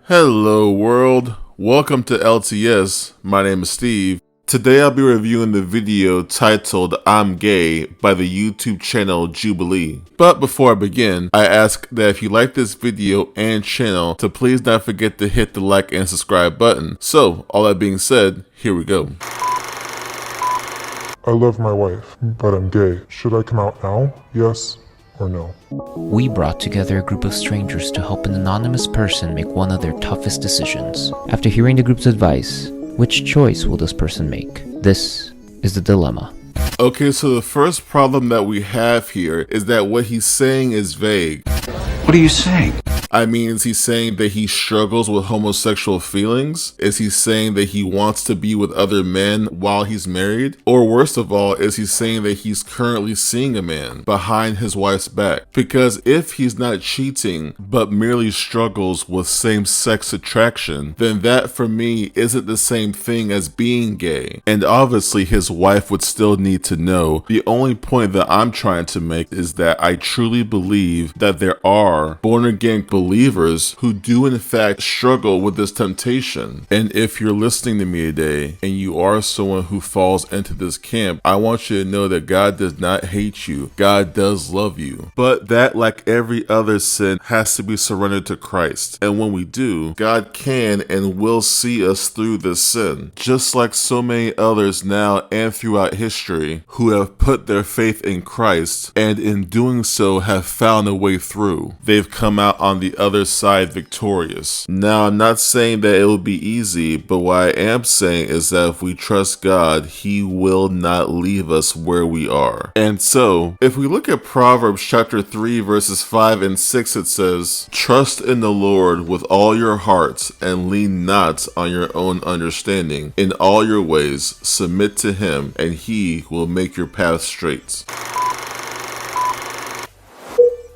Hello world, welcome to LTS, my name is Steve. Today I'll be reviewing the video titled I'm Gay by the YouTube channel Jubilee. But before I begin, I ask that if you like this video and channel to please not forget to hit the like and subscribe button. So all that being said, here we go. I love my wife, but I'm gay. Should I come out now? Yes or no? We brought together a group of strangers to help an anonymous person make one of their toughest decisions. After hearing the group's advice, which choice will this person make? This is the dilemma. Okay, so the first problem that we have here is that what he's saying is vague. What are you saying? I mean, is he saying that he struggles with homosexual feelings? Is he saying that he wants to be with other men while he's married? Or worst of all, is he saying that he's currently seeing a man behind his wife's back? Because if he's not cheating, but merely struggles with same-sex attraction, then that for me isn't the same thing as being gay. And obviously his wife would still need to know. The only point that I'm trying to make is that I truly believe that there are born-again believers who do in fact struggle with this temptation. And if you're listening to me today and you are someone who falls into this camp, I want you to know that God does not hate you. God does love you. But that, like every other sin, has to be surrendered to Christ. And when we do, God can and will see us through this sin. Just like so many others now and throughout history who have put their faith in Christ and in doing so have found a way through. They've come out on the other side victorious. Now, I'm not saying that it will be easy, but what I am saying is that if we trust God, He will not leave us where we are. And so, if we look at Proverbs chapter 3 verses 5 and 6, it says, "Trust in the Lord with all your hearts and lean not on your own understanding. In all your ways submit to Him, and He will make your path straight."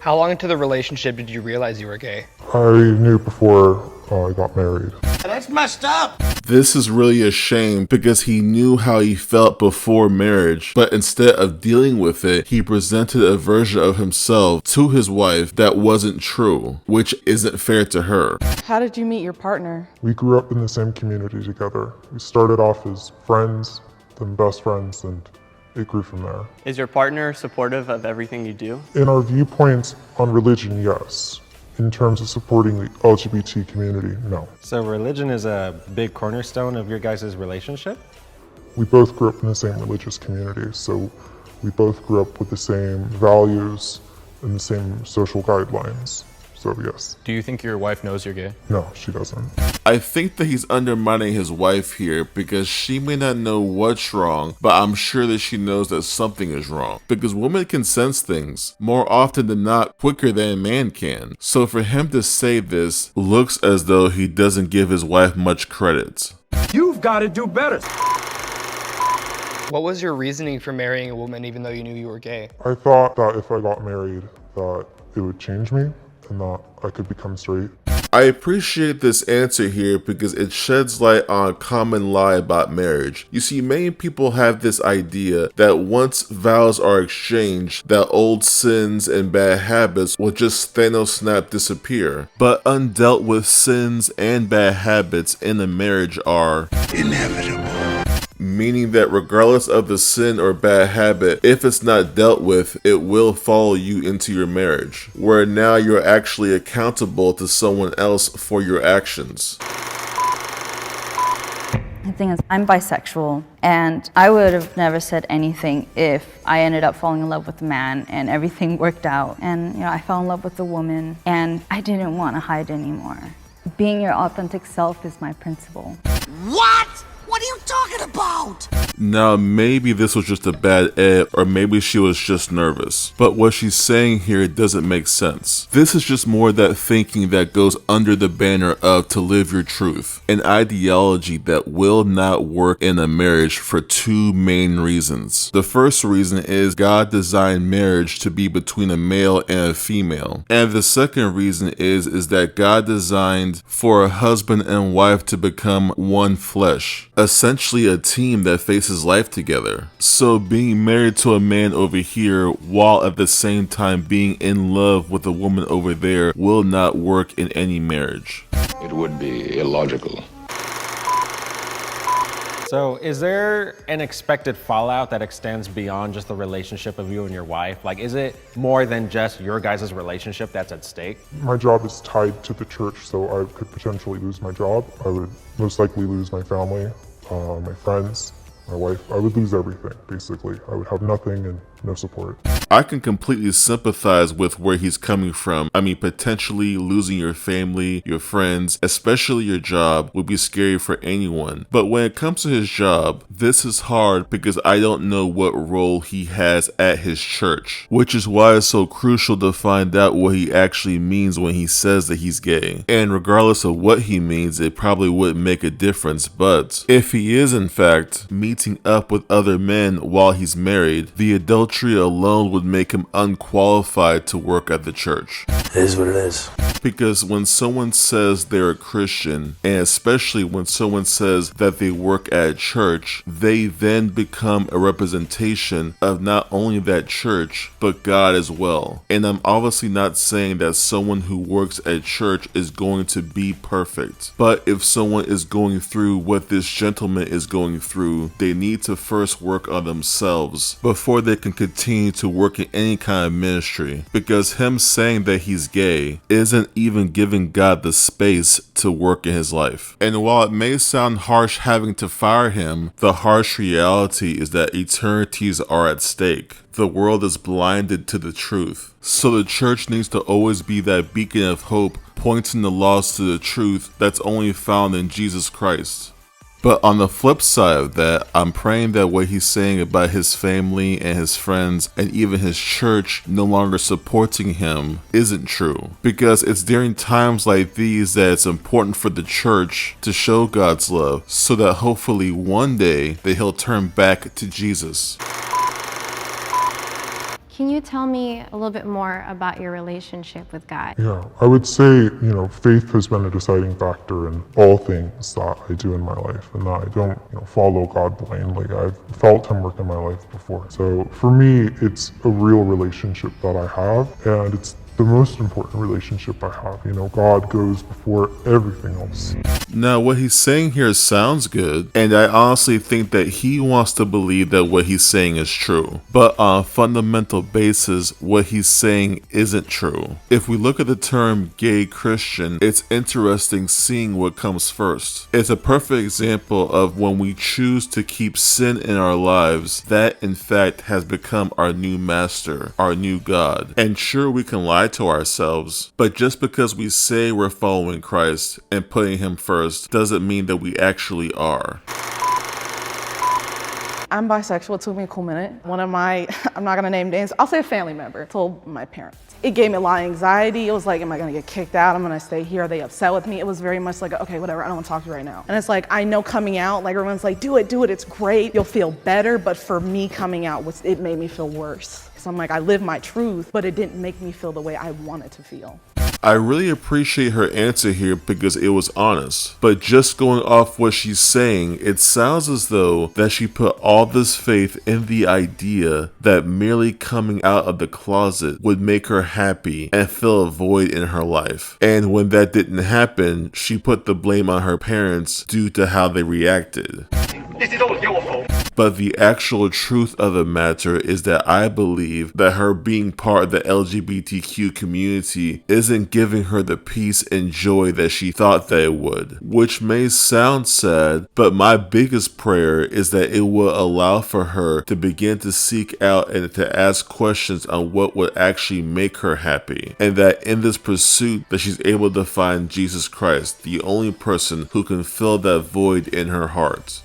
How long into the relationship did you realize you were gay? I knew before I got married. That's messed up. This is really a shame because he knew how he felt before marriage, but instead of dealing with it, he presented a version of himself to his wife that wasn't true, which isn't fair to her. How did you meet your partner? We grew up in the same community together. We started off as friends, then best friends, and it grew from there. Is your partner supportive of everything you do? In our viewpoints on religion, yes. In terms of supporting the LGBT community, no. So religion is a big cornerstone of your guys' relationship? We both grew up in the same religious community, so we both grew up with the same values and the same social guidelines. So yes. Do you think your wife knows you're gay? No, she doesn't. I think that he's undermining his wife here because she may not know what's wrong, but I'm sure that she knows that something is wrong. Because women can sense things more often than not quicker than a man can. So for him to say this looks as though he doesn't give his wife much credit. You've got to do better. What was your reasoning for marrying a woman even though you knew you were gay? I thought that if I got married, that it would change me and that I could become straight. I appreciate this answer here because it sheds light on a common lie about marriage. You see, many people have this idea that once vows are exchanged, that old sins and bad habits will just Thanos snap disappear. But undealt with sins and bad habits in a marriage are Inevitable. Meaning that regardless of the sin or bad habit, if it's not dealt with, it will follow you into your marriage, where now you're actually accountable to someone else for your actions. The thing is, I'm bisexual, and I would have never said anything if I ended up falling in love with a man and everything worked out. And I fell in love with a woman, and I didn't want to hide anymore. Being your authentic self is my principle. What? What are you talking about? Now, maybe this was just a bad edit, or maybe she was just nervous. But what she's saying here doesn't make sense. This is just more that thinking that goes under the banner of to live your truth, an ideology that will not work in a marriage for two main reasons. The first reason is God designed marriage to be between a male and a female. And the second reason is that God designed for a husband and wife to become one flesh. Essentially a team that faces life together. So being married to a man over here while at the same time being in love with a woman over there will not work in any marriage. It would be illogical. So is there an expected fallout that extends beyond just the relationship of you and your wife? Like, is it more than just your guys' relationship that's at stake? My job is tied to the church, so I could potentially lose my job. I would most likely lose my family, my friends, my wife. I would lose everything, basically. I would have nothing and no support. I can completely sympathize with where he's coming from. I mean, potentially losing your family, your friends, especially your job, would be scary for anyone. But when it comes to his job, this is hard because I don't know what role he has at his church, which is why it's so crucial to find out what he actually means when he says that he's gay. And regardless of what he means, it probably wouldn't make a difference. But if he is in fact meeting up with other men while he's married, the adultery alone would make him unqualified to work at the church. It is what it is. Because when someone says they're a Christian, and especially when someone says that they work at a church, they then become a representation of not only that church, but God as well. And I'm obviously not saying that someone who works at church is going to be perfect. But if someone is going through what this gentleman is going through, they need to first work on themselves before they can continue to work in any kind of ministry. Because him saying that he's gay isn't even giving God the space to work in his life. And while it may sound harsh having to fire him, the harsh reality is that eternities are at stake. The world is blinded to the truth. So the church needs to always be that beacon of hope, pointing the lost to the truth that's only found in Jesus Christ. But on the flip side of that, I'm praying that what he's saying about his family and his friends and even his church no longer supporting him isn't true. Because it's during times like these that it's important for the church to show God's love so that hopefully one day that he'll turn back to Jesus. Can you tell me a little bit more about your relationship with God? Yeah, I would say, faith has been a deciding factor in all things that I do in my life, and that I don't, follow God blindly. I've felt him work in my life before. So for me, it's a real relationship that I have, and it's the most important relationship I have. God goes before everything else. Now, what he's saying here sounds good, and I honestly think that he wants to believe that what he's saying is true. But on a fundamental basis, what he's saying isn't true. If we look at the term gay Christian, it's interesting seeing what comes first. It's a perfect example of when we choose to keep sin in our lives, that in fact has become our new master, our new God. And sure, we can lie to ourselves, but just because we say we're following Christ and putting him first doesn't mean that we actually are. I'm bisexual. It took me a cool minute. One of my, I'm not gonna name names, I'll say a family member, told my parents. It gave me a lot of anxiety. It was like, am I gonna get kicked out? I'm gonna stay here. Are they upset with me? It was very much like, okay, whatever, I don't wanna talk to you right now. And it's like, I know coming out, like everyone's like, do it, it's great. You'll feel better, but for me coming out, it made me feel worse. So I'm like, I live my truth, but it didn't make me feel the way I wanted to feel. I really appreciate her answer here because it was honest. But just going off what she's saying, it sounds as though that she put all this faith in the idea that merely coming out of the closet would make her happy and fill a void in her life. And when that didn't happen, she put the blame on her parents due to how they reacted. This is all your fault. But the actual truth of the matter is that I believe that her being part of the LGBTQ community isn't giving her the peace and joy that she thought that it would. Which may sound sad, but my biggest prayer is that it will allow for her to begin to seek out and to ask questions on what would actually make her happy. And that in this pursuit that she's able to find Jesus Christ, the only person who can fill that void in her heart.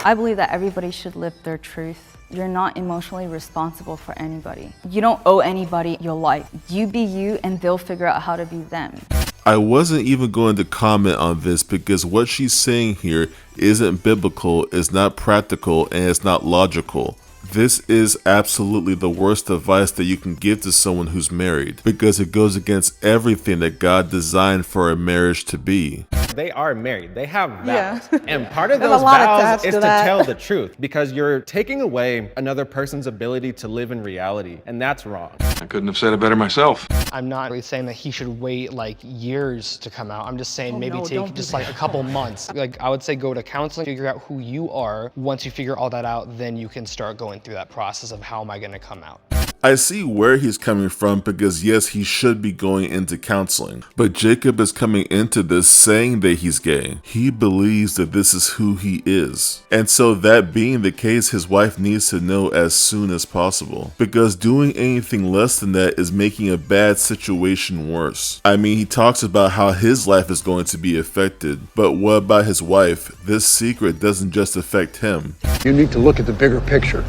I believe that everybody should live their truth. You're not emotionally responsible for anybody. You don't owe anybody your life. You be you and they'll figure out how to be them. I wasn't even going to comment on this because what she's saying here isn't biblical, it's not practical, and it's not logical. This is absolutely the worst advice that you can give to someone who's married because it goes against everything that God designed for a marriage to be. they are married. They have vows. Yeah. And part of There's a those lot vows attached is to to that. tell the truth, because you're taking away another person's ability to live in reality, and that's wrong. I couldn't have said it better myself. I'm not really saying that he should wait like years to come out. I'm just saying maybe no, take don't do just that. like a couple months. Like I would say go to counseling, figure out who you are. Once you figure all that out, then you can start going through that process of how am I going to come out. I see where he's coming from, because yes, he should be going into counseling, but Jacob is coming into this saying that he's gay. He believes that this is who he is. And so that being the case, his wife needs to know as soon as possible, because doing anything less than that is making a bad situation worse. I mean, he talks about how his life is going to be affected, but what about his wife? This secret doesn't just affect him. You need to look at the bigger picture.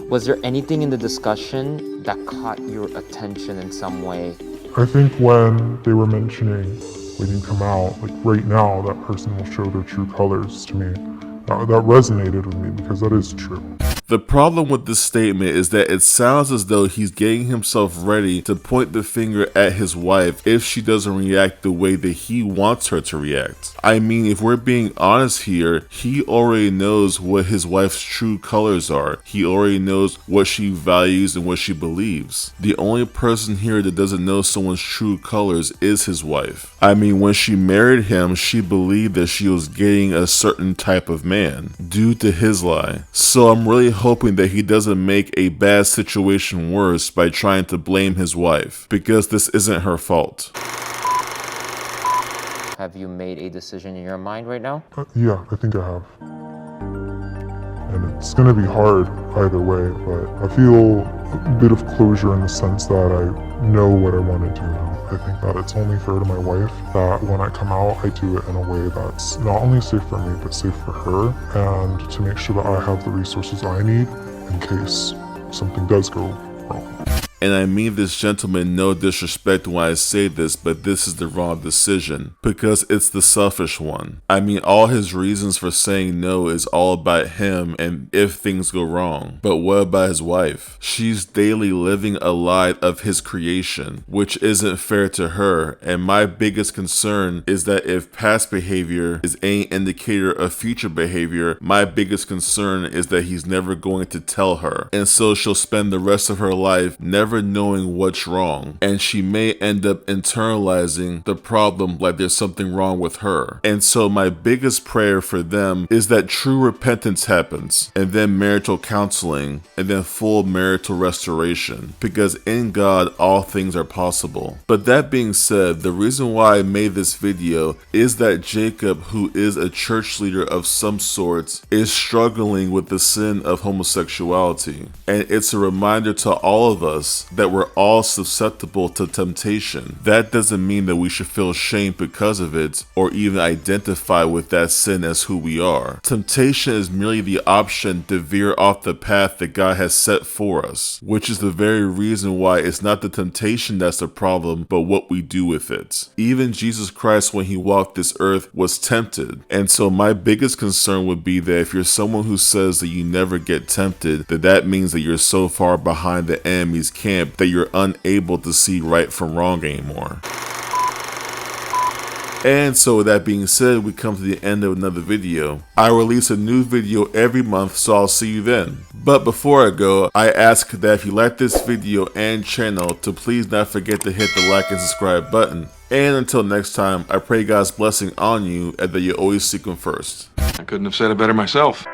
Was there anything in the discussion that caught your attention in some way? I think when they were mentioning when you come out, like right now, that person will show their true colors to me. That resonated with me because that is true. The problem with this statement is that it sounds as though he's getting himself ready to point the finger at his wife if she doesn't react the way that he wants her to react. I mean, if we're being honest here, he already knows what his wife's true colors are. He already knows what she values and what she believes. The only person here that doesn't know someone's true colors is his wife. I mean, when she married him, she believed that she was getting a certain type of man due to his lie. So I'm really hoping that he doesn't make a bad situation worse by trying to blame his wife, because this isn't her fault. Have you made a decision in your mind right now? Yeah, I think I have. And it's gonna be hard either way, but I feel a bit of closure in the sense that I know what I want to do now. I think that it's only fair to my wife that when I come out, I do it in a way that's not only safe for me, but safe for her, and to make sure that I have the resources I need in case something does go wrong. And I mean this, gentleman, no disrespect when I say this, but this is the wrong decision, because it's the selfish one. I mean, all his reasons for saying no is all about him and if things go wrong. But what about his wife? She's daily living a lie of his creation, which isn't fair to her. And my biggest concern is that if past behavior is any indicator of future behavior, my biggest concern is that he's never going to tell her. And so she'll spend the rest of her life never knowing what's wrong, and she may end up internalizing the problem like there's something wrong with her. And so my biggest prayer for them is that true repentance happens, and then marital counseling, and then full marital restoration, because in God all things are possible. But that being said, the reason why I made this video is that Jacob, who is a church leader of some sorts, is struggling with the sin of homosexuality, and it's a reminder to all of us that we're all susceptible to temptation. That doesn't mean that we should feel shame because of it, or even identify with that sin as who we are. Temptation is merely the option to veer off the path that God has set for us, which is the very reason why it's not the temptation that's the problem, but what we do with it. Even Jesus Christ, when he walked this earth, was tempted. And so my biggest concern would be that if you're someone who says that you never get tempted, that means that you're so far behind the enemy's camp that you're unable to see right from wrong anymore. And so with that being said, we come to the end of another video. I release a new video every month, so I'll see you then. But before I go, I ask that if you like this video and channel, to please not forget to hit the like and subscribe button. And until next time, I pray God's blessing on you and that you always seek Him first. I couldn't have said it better myself.